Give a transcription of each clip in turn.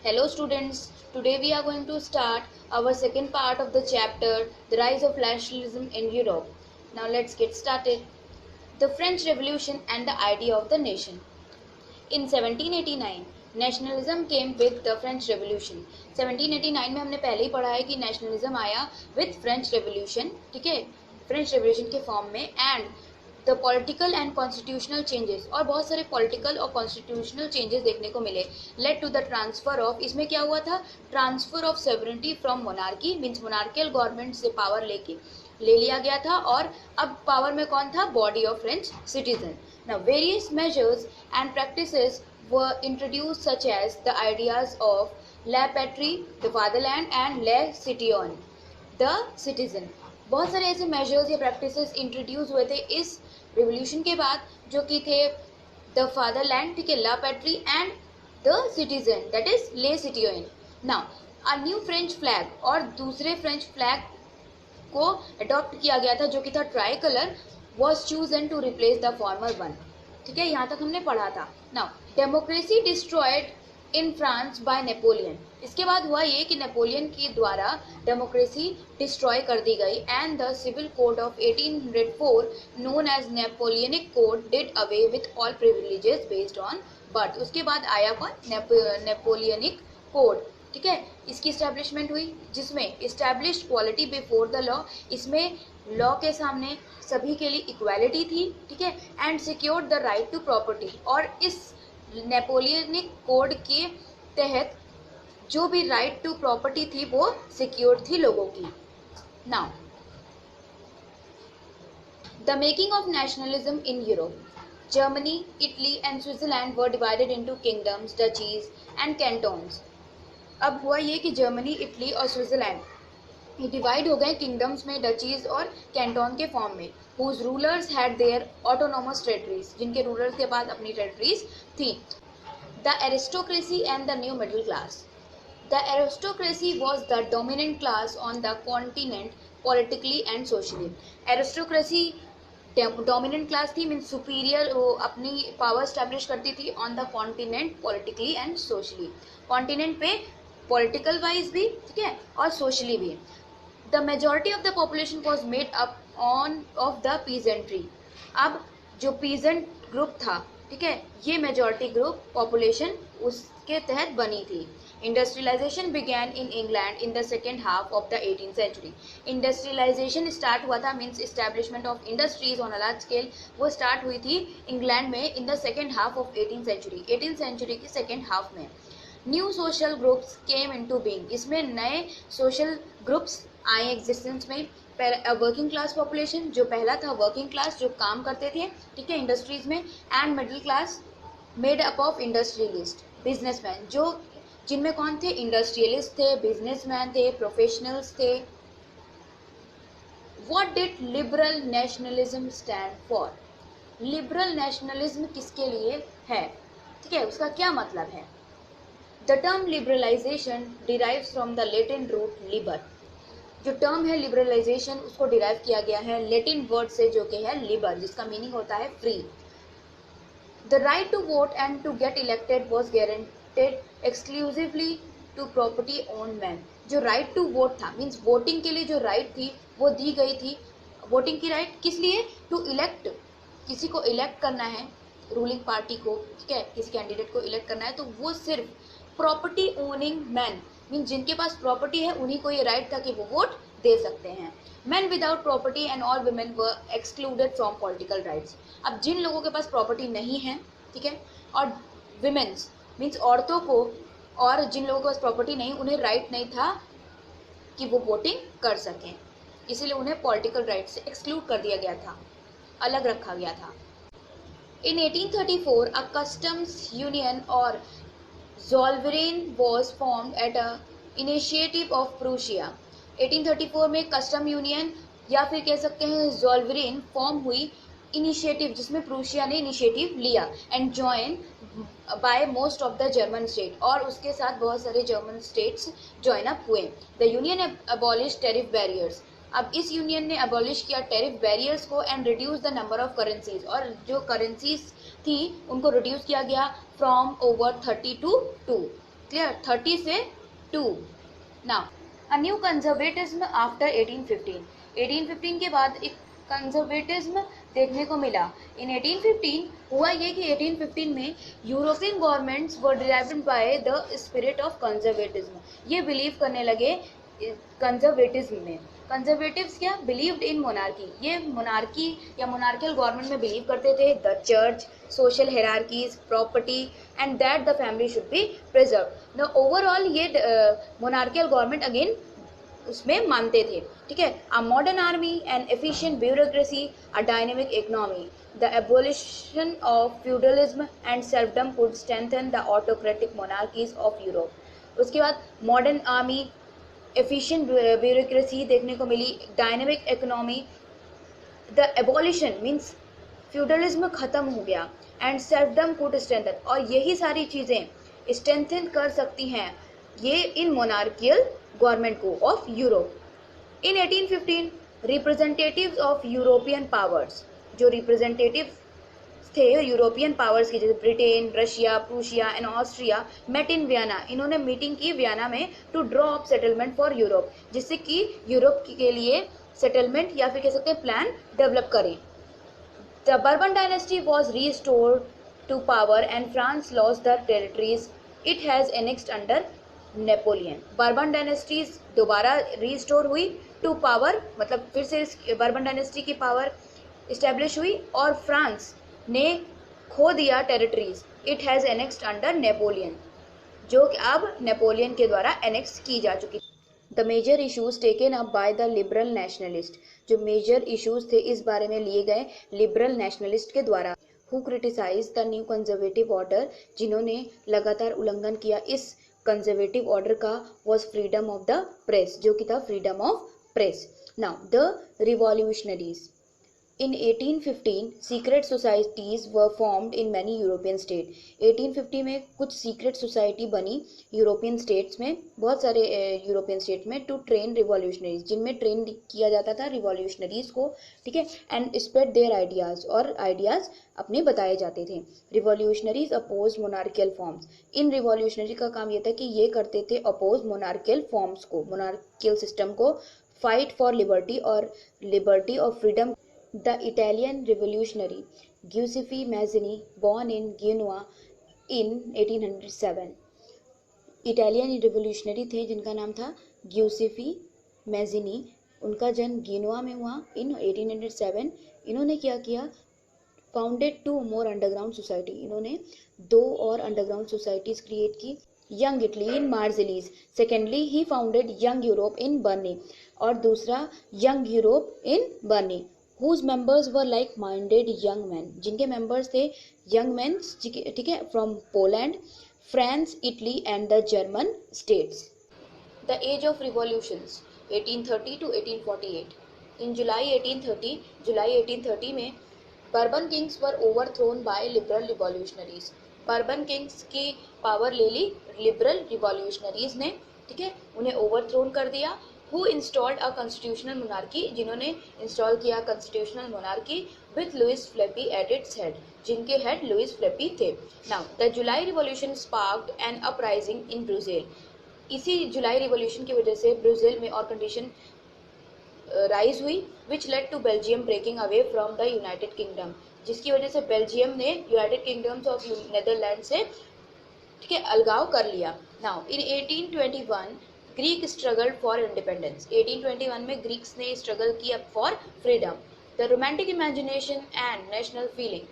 Hello students, today we are going to start our second part of the chapter, The Rise of Nationalism in Europe. Now let's get started. The French Revolution and the Idea of the Nation. In 1789, nationalism came with the French Revolution. 1789 में हमने पहले ही पढ़ा है कि nationalism आया with French Revolution, ठीक है, French Revolution के फॉर्म में, and the political and constitutional changes, और बहुत सारे पॉलिटिकल और कॉन्स्टिट्यूशनल चेंजेस देखने को मिले, led to the transfer of, इसमें क्या हुआ था, transfer of sovereignty from monarchy, means monarchial government से पावर ले लिया गया था, और अब पावर में कौन था, body of French citizen. Now various measures and practices were introduced such as the ideas of la patrie, the fatherland, and le citoyen, the citizen. बहुत सारे ऐसे मेजर्स या प्रैक्टिसेस इंट्रोड्यूस हुए थे इस रिवोल्यूशन के बाद, जो कि थे द फादरलैंड, ठीक है, la patrie, and the citizen, that is le citoyen. Now a new French flag, और दूसरे फ्रेंच फ्लैग को अडॉप्ट किया गया था जो कि था tricolour, was chosen to replace the former one. ठीक है, यहाँ तक हमने पढ़ा था. Now democracy destroyed in France by Napoleon. इसके बाद हुआ ये कि नेपोलियन के द्वारा डेमोक्रेसी डिस्ट्रॉय कर दी गई, and the civil code of 1804 known as Napoleonic code did away with all privileges based on birth. उसके बाद आया कौन, नेपोलियनिक कोड. ठीक है, इसकी स्टैब्लिशमेंट हुई जिसमें established quality before the law, इसमें लॉ के सामने सभी के लिए इक्वालिटी थी. ठीक है, and secured the right to property, और इस नेपोलियनिक कोड के तहत जो भी राइट टू प्रॉपर्टी थी वो सिक्योर थी लोगों की. Now the making of nationalism in Europe. Germany, Italy and Switzerland were divided into kingdoms, duchies and cantons. अब हुआ ये कि जर्मनी, इटली और स्विट्जरलैंड ये डिवाइड हो गए किंगडम्स में, डचीज और कैंटोन के फॉर्म में, whose rulers had their autonomous territories, जिनके रूलर्स के पास अपनी टेरिटरीज थी. The aristocracy and the new middle class. The aristocracy was the dominant class on the continent politically and socially. Aristocracy dominant class थी, means superior, वो अपनी power establish करती थी on the continent politically and socially. Continent पे political wise भी, ठीक है, और सोशली भी. The majority of the population was made up on off the peasantry. अब जो पीजेंट ग्रुप था, ठीक है, ये मेजॉरिटी ग्रुप पॉपुलेशन उसके तहत बनी थी. Industrialisation began in England in the second half of the 18th century. Industrialisation start हुआ था, means establishment of industries on a large scale, वो स्टार्ट हुई थी इंग्लैंड में in the second half of 18th century, 18th century की second half में. New social groups came into being. इसमें नए सोशल ग्रुप्स आए एग्जिस्टेंस में. वर्किंग क्लास पॉपुलेशन, जो पहला था वर्किंग क्लास जो काम करते थे, ठीक है, इंडस्ट्रीज में, and middle class made up of industrialist, businessman, जो जिनमें कौन थे, इंडस्ट्रियलिस्ट थे, बिजनेसमैन थे, प्रोफेशनल्स थे. What did liberal nationalism stand for. Liberal nationalism किसके लिए है, ठीक है, उसका क्या मतलब है. The term liberalisation derives from the Latin root liber. जो टर्म है लिबरलाइजेशन उसको डिराइव किया गया है लैटिन वर्ड से जो कि है लिबर, जिसका मीनिंग होता है free. The right to vote and to get elected was guaranteed exclusively to property own man. जो राइट टू वोट था, मीन्स वोटिंग के लिए जो राइट थी वो दी गई थी. वोटिंग की राइट किस लिए, टू इलेक्ट, किसी को इलेक्ट करना है, रूलिंग पार्टी को, ठीक है, किसी कैंडिडेट को इलेक्ट करना है, तो वो सिर्फ प्रॉपर्टी ओनिंग मैन, मीन जिनके पास प्रॉपर्टी है उन्हीं को ये राइट था कि वो वोट दे सकते हैं. Man without property and all women were excluded from political rights. अब जिन लोगों के पास प्रॉपर्टी नहीं है, ठीक है, और विमेन्स मीन्स औरतों को, और जिन लोगों के पास प्रॉपर्टी नहीं, उन्हें राइट नहीं था कि वो वोटिंग कर सकें, इसीलिए उन्हें पॉलिटिकल राइट से एक्सक्लूड कर दिया गया था, अलग रखा गया था. इन 1834 अ कस्टम्स यूनियन और Zollverein was formed at a initiative of Prussia. 1834 में कस्टम यूनियन या फिर कह सकते हैं Zollverein फॉर्म हुई, इनिशिएटिव जिसमें प्रूशिया ने इनिशिएटिव लिया, and join by most of the German state, और उसके साथ बहुत सारे जर्मन स्टेट्स ज्वाइन अप हुए. The union abolish tariff barriers. अब इस यूनियन ने अबॉलिश किया टेरिफ बैरियर्स को, and reduce the number of currencies, और जो करेंसीज थी उनको रिड्यूस किया गया फ्रॉम ओवर 30 to 2. क्लियर, 30 से 2। Now a new conservatism after 1815, 1815 के बाद एक कंजर्वेटिज्म देखने को मिला। इन 1815 हुआ ये कि 1815 में European governments were driven by the spirit of conservatism, ये बिलीव करने लगे कंजर्वेटिज्म में। कंजर्वेटिव्स क्या, बिलीव्ड इन मोनार्की, ये मोनार्की या मोनार्कियल गवर्नमेंट में बिलीव करते थे, the church, social hierarchies, property and that the family should be preserve. The overall ये मोनार्कियल गवर्नमेंट अगेन उसमें मानते थे, ठीक है। A modern army and efficient bureaucracy, a dynamic economy, the abolition of feudalism and serfdom could strengthen the autocratic monarchies of Europe. उसके बाद modern army, efficient bureaucracy देखने को मिली, dynamic economy, the abolition means feudalism खत्म हो गया, and serfdom could strengthen, और यही सारी चीज़ें स्ट्रेंथन कर सकती हैं ये इन मोनार्कियल गवर्नमेंट को of Europe. In 1815 representatives of European powers, जो रिप्रेजेंटेटिव थे यूरोपियन पावर्स की, जैसे Britain, Russia, Prussia and Austria, met in Vienna, इन्होंने मीटिंग की वियना में to draw up settlement for Europe, जिससे कि यूरोप के लिए सेटलमेंट या फिर कह सकते हैं प्लान डेवलप करें। The Bourbon dynasty was restored to power and France lost the territories it has annexed under Napoleon. Bourbon dynasties दोबारा रीस्टोर हुई टू पावर, मतलब फिर से बर्बन डायनेस्टी की पावर इस्टेब्लिश हुई, और फ्रांस ने खो दिया territories, it has annexed under Napoleon, जो कि अब नेपोलियन के द्वारा एनेक्स की जा चुकी। The major issues taken up by the liberal nationalist, जो मेजर इशूज थे इस बारे में लिए गए लिबरल नेशनलिस्ट के द्वारा। Who criticise the new conservative order, जिन्होंने लगातार उल्लंघन किया इस कंजर्वेटिव ऑर्डर का, was freedom of the press, जो कि था freedom of press. Now the revolutionaries, in 1815 secret societies were formed in many European state. 1850 में कुछ सीक्रेट सोसाइटी बनी यूरोपियन स्टेट्स में, बहुत सारे यूरोपियन स्टेट में, टू ट्रेन रिवॉल्यूशनरीज, जिनमें ट्रेन किया जाता था रिवॉल्यूशनरीज को, ठीक है, एंड स्प्रेड देयर आइडियाज, और आइडियाज अपने बताए जाते थे। रिवॉल्यूशनरीज अपोज मोनार्कियल फॉर्म्स, इन रिवॉल्यूशनरी का काम यह था कि ये करते थे अपोज मोनार्कियल फॉर्म्स को, मोनार्कियल सिस्टम को, फाइट फॉर लिबर्टी और freedom. The Italian revolutionary Giuseppe Mazzini, born in Genoa in 1807, Italian revolutionary थे जिनका नाम था ग्यूसेफी मैजिनी, उनका जन्म गेनुआ में हुआ इन 1807। इन्होंने क्या किया, फाउंडेड 2 more अंडरग्राउंड सोसाइटी, इन्होंने 2 और अंडरग्राउंड सोसाइटीज क्रिएट की। Young Italy in Marseilles, secondly he founded young Europe in Berne, और दूसरा young Europe in Berne. whose members were like minded young men, जिनके members थे young men, ठीक है, from Poland, France, Italy and the German states. The age of revolutions 1830 to 1848. In July 1830 में Bourbon kings were overthrown by liberal revolutionaries, Bourbon kings की power ले ली liberal revolutionaries ने, ठीक है, उन्हें ओवरथ्रोन कर दिया। Who installed a constitutional monarchy, जिन्होंने इंस्टॉल किया constitutional monarchy with Louis Philippe at its head, जिनके हेड लुइस फ्लिपी थे। Now the July revolution sparked an uprising in Brazil, इसी जुलाई रिवॉल्यूशन की वजह से ब्राजील में और कंडीशन राइज हुई, which led to Belgium breaking away from the United Kingdom, जिसकी वजह से बेल्जियम ने यूनाइटेड किंगडम्स ऑफ नेदरलैंड से, ठीक है, अलगाव कर लिया। Now in 1821 Greek struggle for independence, 1821 में ग्रीक्स ने स्ट्रगल किया for freedom. The romantic imagination and national feeling,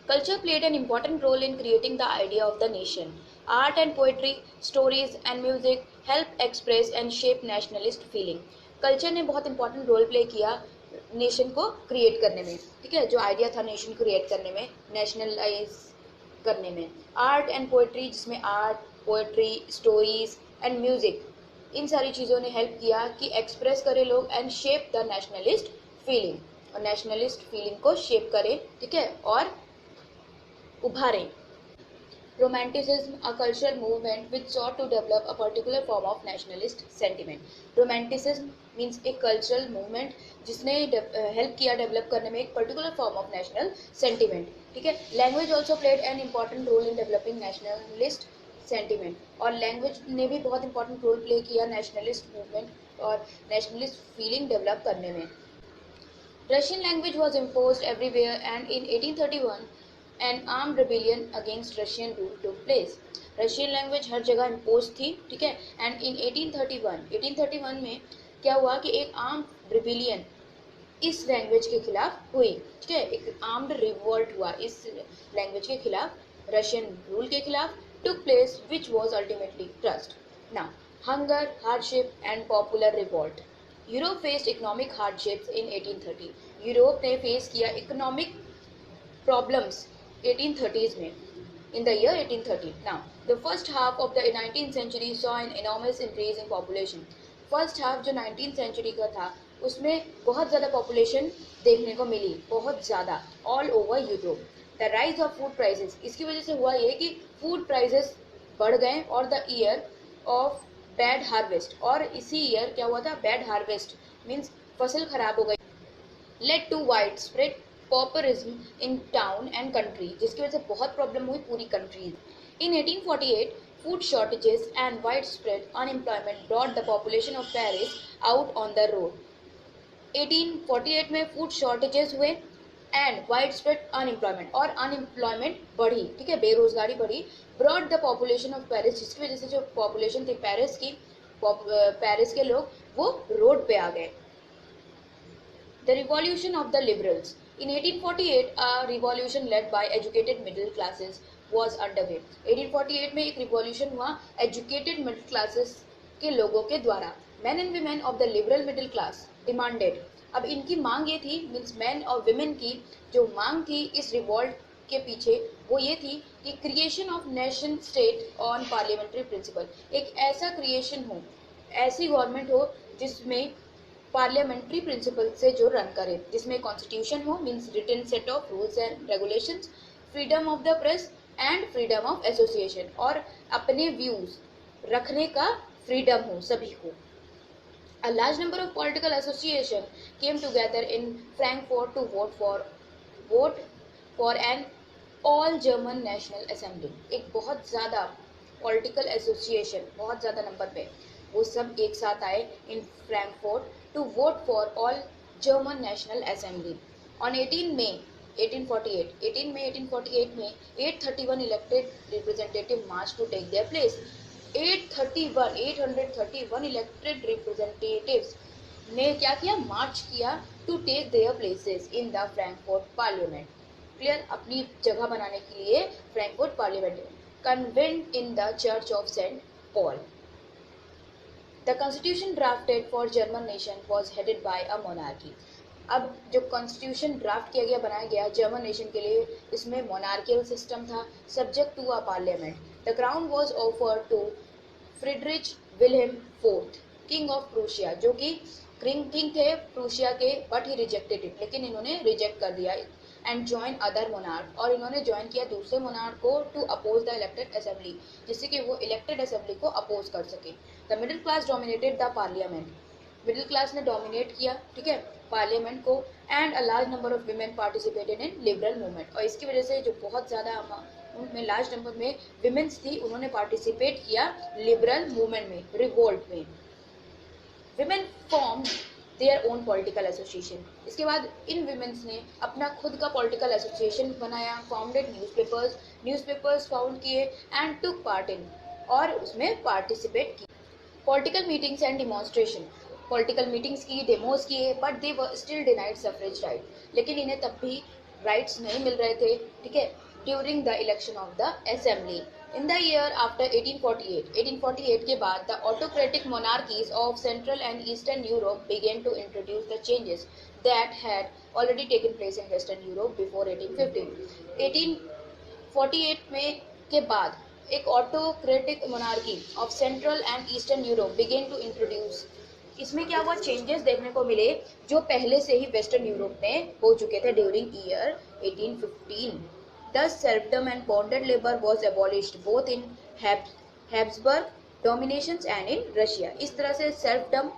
culture played an important role in creating the idea of the nation. Art and poetry, stories and music help express and shape nationalist feeling. Culture ने बहुत important role play किया nation को create करने में, ठीक है, जो idea था नेशन क्रिएट करने में, नेशनलाइज करने में। आर्ट एंड पोएट्री, जिसमें art, poetry, stories and music, इन सारी चीज़ों ने हेल्प किया कि एक्सप्रेस करे लोग and shape the nationalist feeling, और नेशनलिस्ट फीलिंग को शेप करे, ठीक है, और उभारें। Romanticism, a cultural movement which sought to develop a particular form of nationalist sentiment. Romanticism means एक कल्चरल मूवमेंट जिसने हेल्प किया डेवलप करने में एक particular form of national sentiment, ठीक है। Language also played an important role in developing nationalist sentiment, और language ने भी बहुत इंपॉर्टेंट रोल प्ले किया नेशनलिस्ट मूवमेंट और नेशनलिस्ट फीलिंग डेवलप करने में। Russian language was imposed everywhere, and in 1831 an armed rebellion against Russian rule took place. Russian language हर जगह इम्पोज थी, ठीक है, एंड इन 1831 में क्या हुआ कि एक आर्म्ड रिबिलियन इस लैंग्वेज के खिलाफ हुई, ठीक है, एक आर्म्ड रिवोल्ट हुआ इस लैंग्वेज के खिलाफ, रशियन रूल के खिलाफ, took place which was ultimately crushed. Now, hunger, hardship and popular revolt. Europe faced economic hardships in 1830। Europe ने फेस किया इकोनॉमिक प्रॉब्लम्स 1830s में, in the year 1830. Now, the first half of the 19th century saw an enormous increase in population. First half जो 19th century का था उसमें बहुत ज़्यादा population देखने को मिली, बहुत ज़्यादा, all over Europe. The rise of food prices, इसकी वजह से हुआ ये कि फूड प्राइसेस बढ़ गए, और the year of bad harvest, और इसी ईयर क्या हुआ था, बैड हार्वेस्ट मीन्स फसल खराब हो गई, led to widespread populism in town and country, जिसकी वजह से बहुत प्रॉब्लम हुई पूरी countries. In 1848 food shortages and widespread unemployment brought the population of Paris out on the road. 1848 में फूड शॉर्टेजेस हुए एंड वाइड स्प्रेड अनएम्प्लॉयमेंट, और unemployment बढ़ी, ठीक है, बेरोजगारी बढ़ी, brought the population of Paris, जिसकी वजह से जो पॉपुलेशन थी पेरिस की, पेरिस के लोग वो रोड पे आ गए। The revolution of the liberals in 1848 a revolution led by educated middle classes was underway. 1848 में एक रिवॉल्यूशन हुआ एजुकेटेड मिडिल क्लासेस के लोगों के द्वारा। Men and women of the liberal middle class demanded, अब इनकी मांग ये थी, मीन्स मैन और विमेन की जो मांग थी इस रिवॉल्ट के पीछे वो ये थी कि creation of nation state on parliamentary principle, एक ऐसा क्रिएशन हो, ऐसी गवर्नमेंट हो जिसमें पार्लियामेंट्री प्रिंसिपल से जो रन करे, जिसमें कॉन्स्टिट्यूशन हो, means written set of rules and regulations, freedom of the press and freedom of association, और अपने व्यूज रखने का फ्रीडम हो सभी को। A large number of political associations came together in Frankfurt to vote for an all German National Assembly. एक बहुत ज़्यादा political association, बहुत ज़्यादा नंबर पे वो सब एक साथ आए in Frankfurt to vote for all German National Assembly. On 18 May 1848 में 831 elected representative marched to take their place. 831 elected representatives ने क्या किया, मार्च किया to take their places in the Frankfurt parliament, clear, अपनी जगह बनाने के लिए Frankfurt parliament convened in the church of Saint Paul. The constitution drafted for German nation was headed by a monarchy. अब जो कॉन्स्टिट्यूशन ड्राफ्ट किया गया, बनाया गया जर्मन नेशन के लिए, इसमें मोनार्कियल सिस्टम था, subject to a parliament. The crown was offered to Friedrich Wilhelm fourth, king of Prussia, जो कि किंग थे प्रूशिया के, बट ही रिजेक्टेड इट, लेकिन इन्होंने रिजेक्ट कर दिया, एंड ज्वाइन अदर मोनार्क, और इन्होंने ज्वाइन किया दूसरे मोनार्क को to oppose the elected assembly, जिससे कि वो इलेक्टेड असेंबली को अपोज कर सके। The middle class dominated the parliament, middle class ने डोमिनेट किया, ठीक है, पार्लियामेंट को, and a large number of women participated in liberal movement, और इसकी वजह से जो बहुत ज़्यादा उनमें लार्ज नंबर में विमेन्स थी, उन्होंने पार्टिसिपेट किया लिबरल मूवमेंट में, रिवोल्ट में। Women form their own political association, इसके बाद इन विमेन्स ने अपना खुद का पॉलिटिकल एसोसिएशन बनाया, फाउंडेड न्यूज़पेपर्स फाउंड किए, एंड टुक पार्ट इन, और उसमें पार्टिसिपेट की। Political meetings and demonstration, political meetings की, डेमोज किए, but they were still denied suffrage right, लेकिन इन्हें तब भी राइट्स नहीं मिल रहे थे, ठीक है, during the election of the assembly. In the year after 1848 के बाद the autocratic monarchies of Central and Eastern Europe began to introduce the changes that had already taken place in Western Europe before 1815. 1848 में के बाद एक autocratic monarchy of Central and Eastern Europe began to introduce, इसमें क्या हुआ, changes देखने को मिले जो पहले से ही वेस्टर्न यूरोप में हो चुके थे during year 1815. Thus, serfdom and bonded labor was abolished both in Habsburg dominations and in Russia. इस तरह से serfdom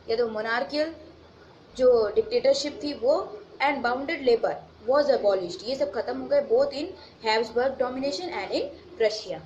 या तो monarchical जो dictatorship थी वो and bounded labor was abolished, ये सब खत्म हो गए both in Habsburg domination and in Russia.